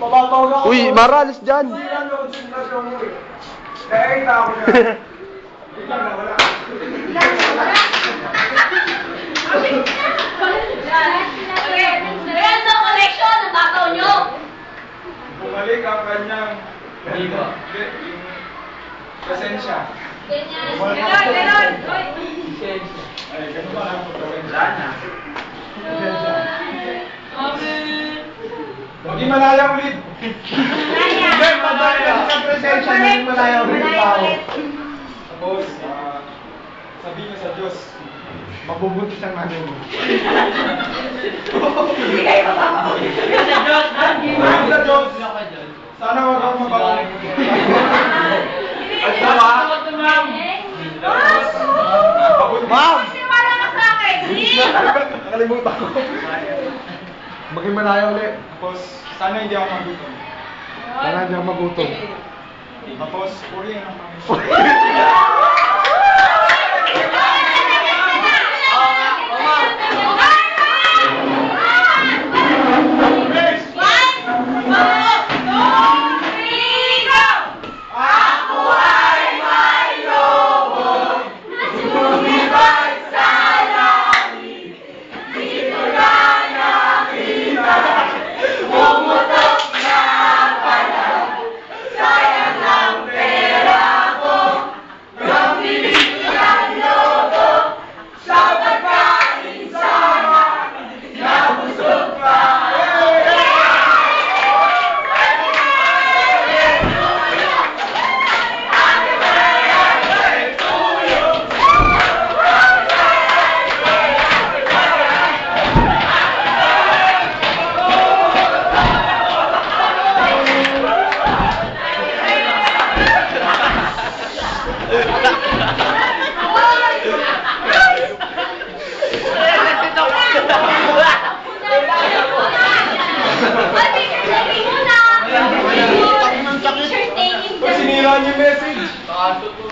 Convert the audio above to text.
Mababaw na ako. Uy, Maralis dyan. Sira na konsentrasyon mo eh. Kaya kita ako na. Biglang nawala. Lorenzo Collection, ang tataw nyo! Bumalik ang kanyang yung presensya. Ganon! Ay, ganun ba lang po presensya? Maging malaya ulit. Hindi, pabalik kasi sa presensya, maging malaya ulit yung tao. Tapos, sabihin niyo sa Diyos, mabubuntis ang nanay mo. Hindi kayo mapapawin. Sa Diyos, Sabihin sa Diyos, sana wag akong mabago. At sama, Ma'am! Maniwala ka sa akin! nakalimutan ko. Maging malaya ulit. Tapos, sana hindi ako magutom. Sana hindi ako magutom. Tapos, purihin ang Panginoon. Sinira niyo yung message.